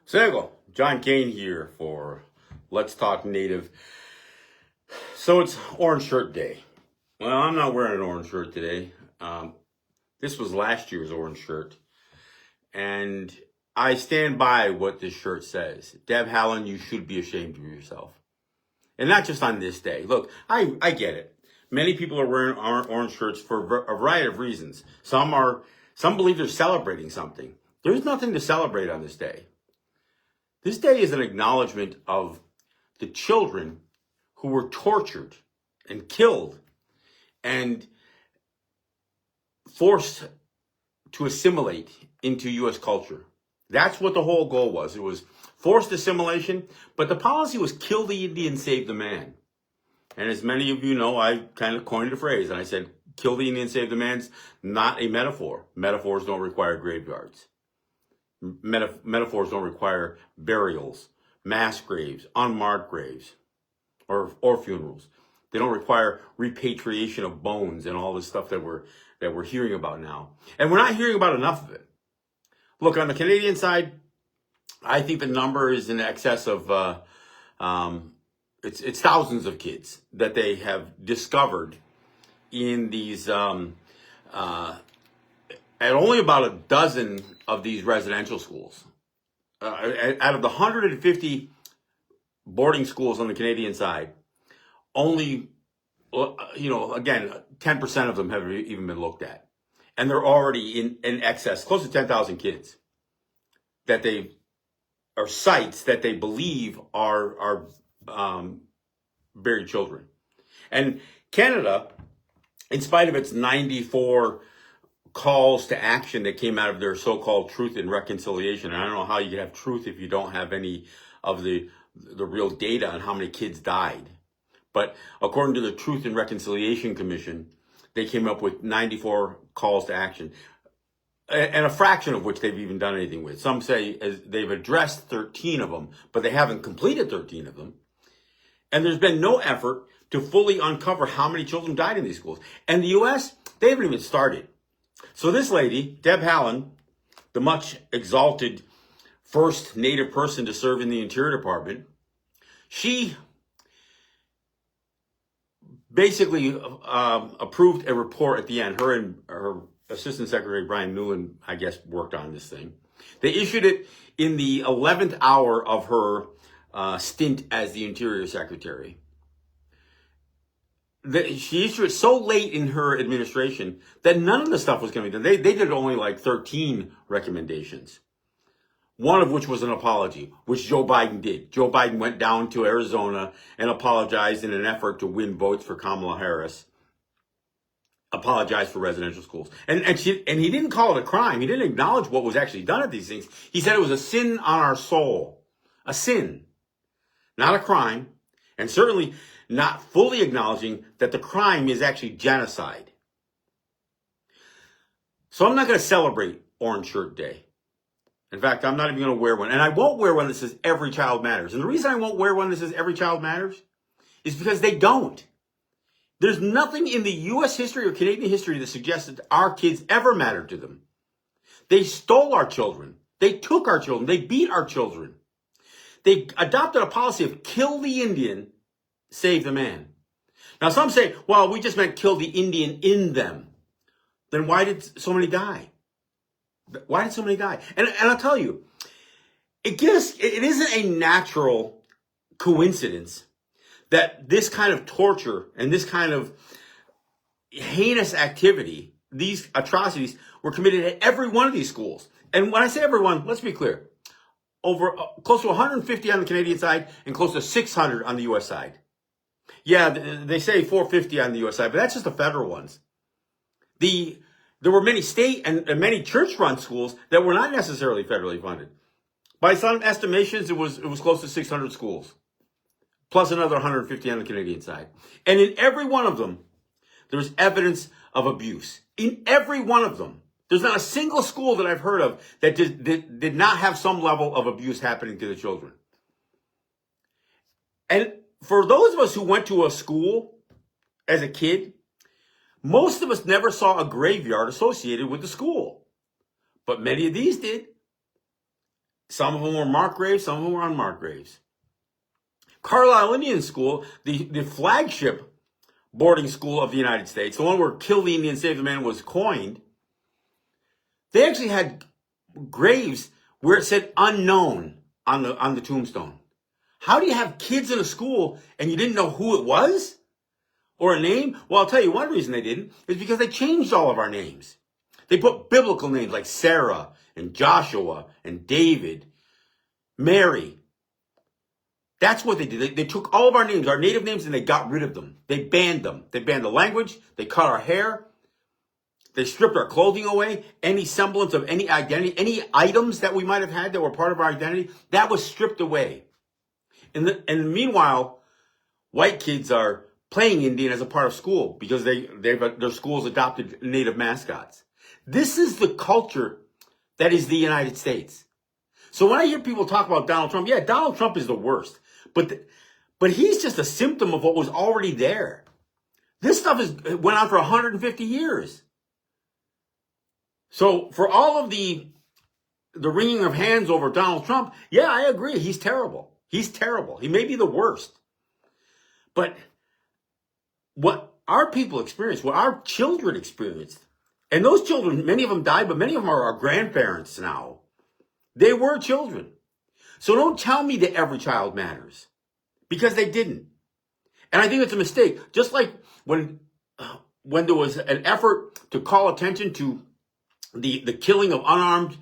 Sego, John Kane here for Let's Talk Native. So it's Orange Shirt Day. Well, I'm not wearing an orange shirt today. This was last year's orange shirt. And I stand by what this shirt says. Deb Haaland, you should be ashamed of yourself. And not just on this day. Look, I get it. Many people are wearing orange shirts for a variety of reasons. Some believe they're celebrating something. There's nothing to celebrate on this day. This day is an acknowledgement of the children who were tortured and killed and forced to assimilate into U.S. culture. That's what the whole goal was. It was forced assimilation, but the policy was kill the Indian, save the man. And as many of you know, I kind of coined a phrase, and I said, kill the Indian, save the man's not a metaphor. Metaphors don't require graveyards. Metaphors don't require burials, mass graves, unmarked graves, or funerals. They don't require repatriation of bones and all this stuff that we're hearing about now. And we're not hearing about enough of it. Look, on the Canadian side, I think the number is in excess of it's thousands of kids that they have discovered in these at only about a dozen of these residential schools. Out of the 150 boarding schools on the Canadian side, only, again, 10% of them have even been looked at. And they're already in excess, close to 10,000 kids that are sites that they believe are buried children. And Canada, in spite of its 94 calls to action that came out of their so-called Truth and Reconciliation. And I don't know how you can have truth if you don't have any of the real data on how many kids died. But according to the Truth and Reconciliation Commission, they came up with 94 calls to action, and a fraction of which they've even done anything with. Some say they've addressed 13 of them, but they haven't completed 13 of them. And there's been no effort to fully uncover how many children died in these schools. And the U.S., they haven't even started. So this lady, Deb Haaland, the much exalted first Native person to serve in the Interior Department, she basically approved a report at the end. Her and her Assistant Secretary Brian Newland, I guess, worked on this thing. They issued it in the 11th hour of her stint as the Interior Secretary. She issued it so late in her administration that none of the stuff was going to be done. They did only like 13 recommendations, one of which was an apology, which Joe Biden did. Joe Biden went down to Arizona and apologized in an effort to win votes for Kamala Harris, apologized for residential schools. And he didn't call it a crime. He didn't acknowledge what was actually done at these things. He said it was a sin on our soul, a sin, not a crime, and certainly not fully acknowledging that the crime is actually genocide. So I'm not going to celebrate Orange Shirt Day. In fact, I'm not even going to wear one. And I won't wear one that says Every Child Matters. And the reason I won't wear one that says Every Child Matters is because they don't. There's nothing in the U.S. history or Canadian history that suggests that our kids ever mattered to them. They stole our children. They took our children. They beat our children. They adopted a policy of kill the Indian, save the man. Now, some say, well, we just meant kill the Indian in them. Then why did so many die? Why did so many die? And I'll tell you, it isn't a natural coincidence that this kind of torture and this kind of heinous activity, these atrocities, were committed at every one of these schools. And when I say everyone, let's be clear. Over close to 150 on the Canadian side and close to 600 on the U.S. side. Yeah, they say 450 on the U.S. side, but that's just the federal ones. There were many state and many church-run schools that were not necessarily federally funded. By some estimations, it was close to 600 schools, plus another 150 on the Canadian side. And in every one of them, there was evidence of abuse. In every one of them. There's not a single school that I've heard of that did not have some level of abuse happening to the children. And for those of us who went to a school as a kid, most of us never saw a graveyard associated with the school. But many of these did. Some of them were marked graves, some of them were unmarked graves. Carlisle Indian School, the flagship boarding school of the United States, the one where Kill the Indian, Save the Man was coined, they actually had graves where it said unknown on the tombstone. How do you have kids in a school and you didn't know who it was? Or a name? Well, I'll tell you one reason they didn't is because they changed all of our names. They put biblical names like Sarah and Joshua and David, Mary. That's what they did. They took all of our names, our native names, and they got rid of them. They banned them. They banned the language. They cut our hair. They stripped our clothing away. Any semblance of any identity, any items that we might have had that were part of our identity, that was stripped away. And meanwhile, white kids are playing Indian as a part of school because their schools adopted native mascots. This is the culture that is the United States. So when I hear people talk about Donald Trump, yeah, Donald Trump is the worst. But he's just a symptom of what was already there. This stuff went on for 150 years. So for all of the wringing of hands over Donald Trump, yeah, I agree. He's terrible. He's terrible. He may be the worst. But what our people experienced, what our children experienced, and those children, many of them died, but many of them are our grandparents now. They were children. So don't tell me that every child matters, because they didn't. And I think it's a mistake. Just like when there was an effort to call attention to the killing of unarmed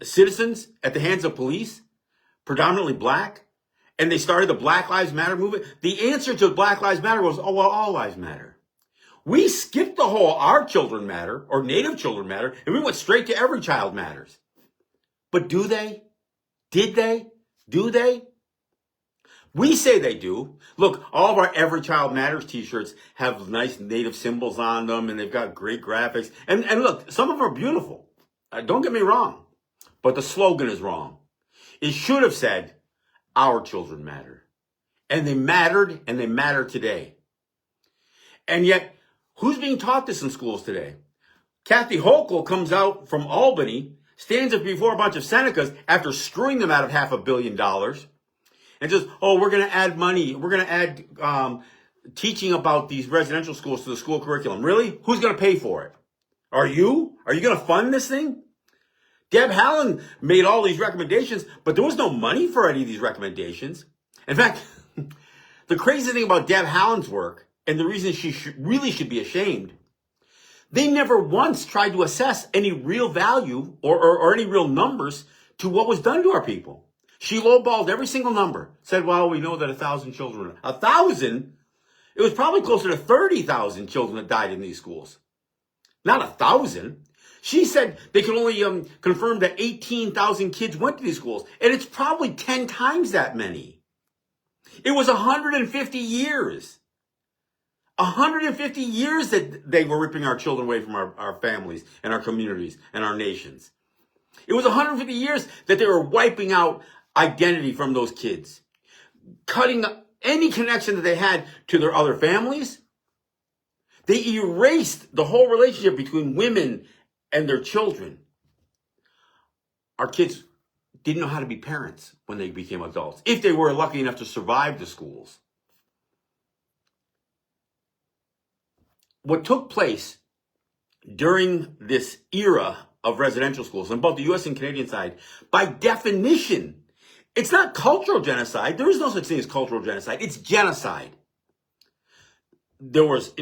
citizens at the hands of police, predominantly black, and they started the Black Lives Matter movement, the answer to Black Lives Matter was, oh, well, all lives matter. We skipped the whole our children matter or native children matter, and we went straight to every child matters. But do they? Did they? Do they? We say they do. Look, all of our Every Child Matters t-shirts have nice native symbols on them, and they've got great graphics. And look, some of them are beautiful. Don't get me wrong. But the slogan is wrong. It should have said, our children matter. And they mattered, and they matter today. And yet, who's being taught this in schools today? Kathy Hochul comes out from Albany, stands up before a bunch of Senecas after screwing them out of $500 million, and says, oh, we're going to add money. We're going to add teaching about these residential schools to the school curriculum. Really? Who's going to pay for it? Are you? Are you going to fund this thing? Deb Haaland made all these recommendations, but there was no money for any of these recommendations. In fact, the crazy thing about Deb Haaland's work, and the reason she really should be ashamed, they never once tried to assess any real value or any real numbers to what was done to our people. She lowballed every single number. Said, well, we know that 1,000 children. 1,000? It was probably closer to 30,000 children that died in these schools. Not 1,000. She said they could only confirm that 18,000 kids went to these schools. And it's probably 10 times that many. It was 150 years. 150 years that they were ripping our children away from our families and our communities and our nations. It was 150 years that they were wiping out identity from those kids, cutting any connection that they had to their other families. They erased the whole relationship between women and their children. Our kids didn't know how to be parents when they became adults, if they were lucky enough to survive the schools. What took place during this era of residential schools on both the U.S. and Canadian side, by definition, it's not cultural genocide. There is no such thing as cultural genocide. It's genocide. There was,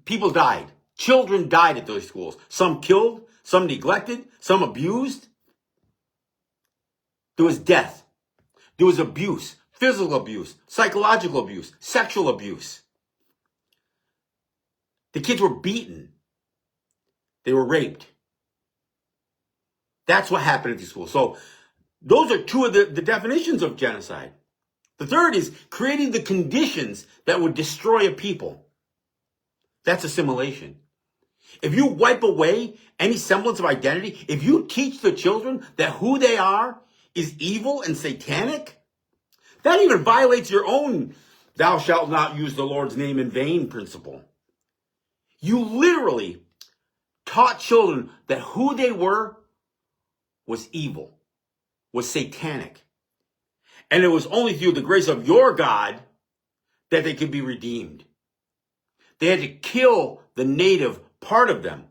people died. Children died at those schools. Some killed, some neglected, some abused. There was death. There was abuse, physical abuse, psychological abuse, sexual abuse. The kids were beaten. They were raped. That's what happened at these schools. So those are two of the definitions of genocide. The third is creating the conditions that would destroy a people. That's assimilation. If you wipe away any semblance of identity, if you teach the children that who they are is evil and satanic, that even violates your own thou shalt not use the Lord's name in vain principle. You literally taught children that who they were was evil, was satanic. And it was only through the grace of your God that they could be redeemed. They had to kill the native part of them.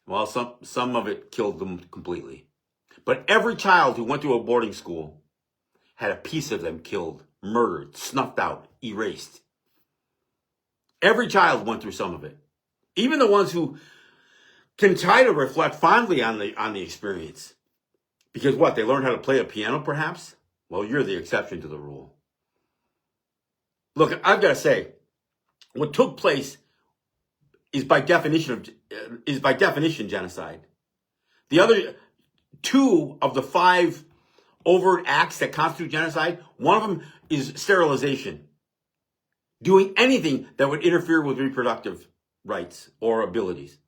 Well, some of it killed them completely. But every child who went to a boarding school had a piece of them killed, murdered, snuffed out, erased. Every child went through some of it. Even the ones who can try to reflect fondly on the experience. Because what? They learned how to play a piano, perhaps? Well, you're the exception to the rule. Look, I've got to say, what took place is by definition genocide. The other two of the 5 overt acts that constitute genocide, one of them is sterilization. Doing anything that would interfere with reproductive rights or abilities.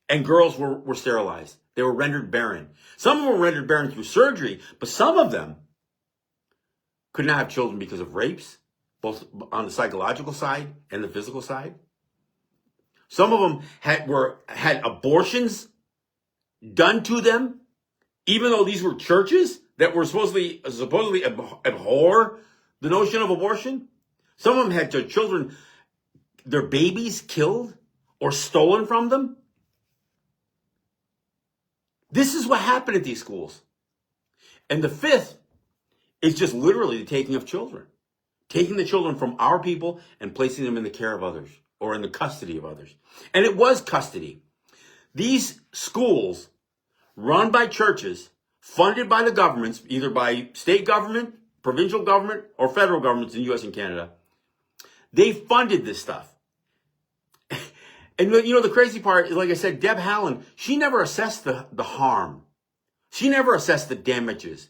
And girls were sterilized. They were rendered barren. Some of them were rendered barren through surgery, but some of them could not have children because of rapes, both on the psychological side and the physical side. Some of them had abortions done to them, even though these were churches that were supposedly abhor the notion of abortion. Some of them had their children, their babies killed or stolen from them. This is what happened at these schools. And the 5th is just literally the taking of children. Taking the children from our people and placing them in the care of others or in the custody of others. And it was custody. These schools, run by churches, funded by the governments, either by state government, provincial government, or federal governments in the U.S. and Canada, they funded this stuff. And the crazy part is, like I said, Deb Haaland, she never assessed the harm. She never assessed the damages.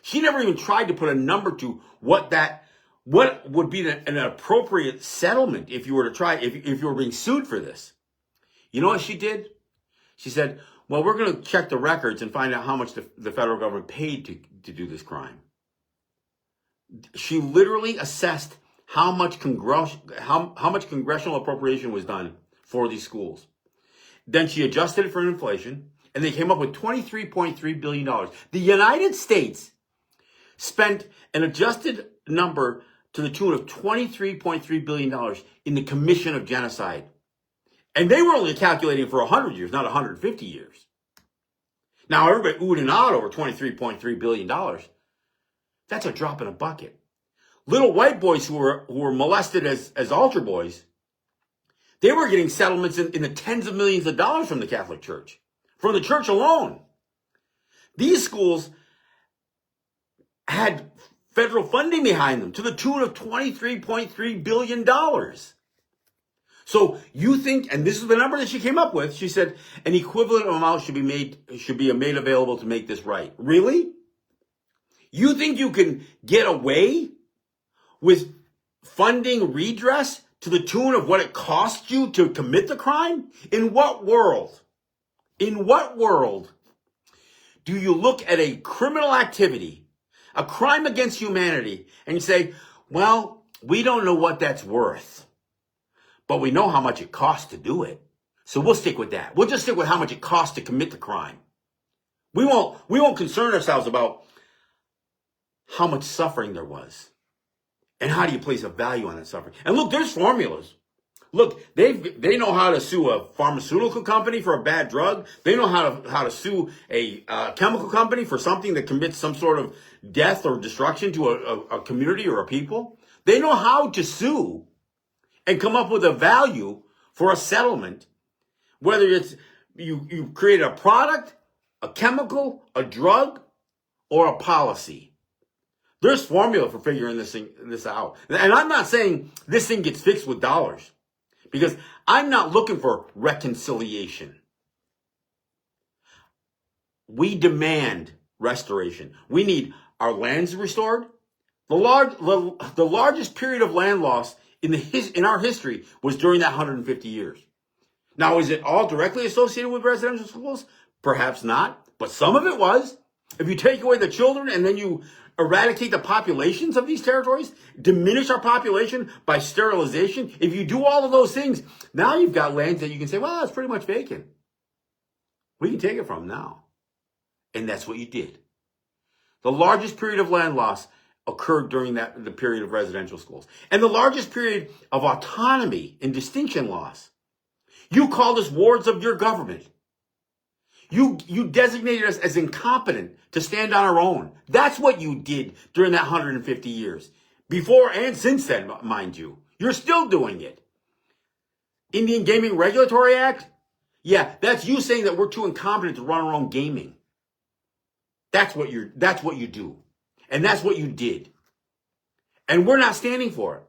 She never even tried to put a number to what would be an appropriate settlement if you were to try, if you were being sued for this. You know what she did? She said, well, we're going to check the records and find out how much the federal government paid to do this crime. She literally assessed how much congressional appropriation was done for these schools. Then she adjusted it for inflation, and they came up with $23.3 billion. The United States spent an adjusted number to the tune of $23.3 billion in the commission of genocide. And they were only calculating for 100 years, not 150 years. Now, everybody oohed and ahhed over $23.3 billion. That's a drop in a bucket. Little white boys who were molested as altar boys, they were getting settlements in the tens of millions of dollars from the Catholic Church, from the church alone. These schools had federal funding behind them to the tune of $23.3 billion. So you think, and this is the number that she came up with, she said an equivalent amount should be made available to make this right. Really? You think you can get away with funding redress to the tune of what it cost you to commit the crime? In what world? In what world do you look at a criminal activity, a crime against humanity, and you say, well, we don't know what that's worth, but we know how much it costs to do it. So we'll stick with that. We'll just stick with how much it costs to commit the crime. We won't concern ourselves about how much suffering there was. And how do you place a value on that suffering? And look, there's formulas. Look, they know how to sue a pharmaceutical company for a bad drug. They know how to sue a chemical company for something that commits some sort of death or destruction to a community or a people. They know how to sue and come up with a value for a settlement, whether it's you create a product, a chemical, a drug, or a policy. There's formula for figuring this out. And I'm not saying this thing gets fixed with dollars, because I'm not looking for reconciliation. We demand restoration. We need our lands restored. The largest period of land loss in our history was during that 150 years. Now, is it all directly associated with residential schools? Perhaps not, but some of it was. If you take away the children and then you eradicate the populations of these territories, diminish our population by sterilization, if you do all of those things, now you've got lands that you can say, well, it's pretty much vacant. We can take it from now. And that's what you did. The largest period of land loss occurred during the period of residential schools. And the largest period of autonomy and distinction loss. You called us wards of your government. You designated us as incompetent to stand on our own. That's what you did during that 150 years. Before and since then, mind you. You're still doing it. Indian Gaming Regulatory Act? Yeah, that's you saying that we're too incompetent to run our own gaming. That's what you do. And that's what you did. And we're not standing for it.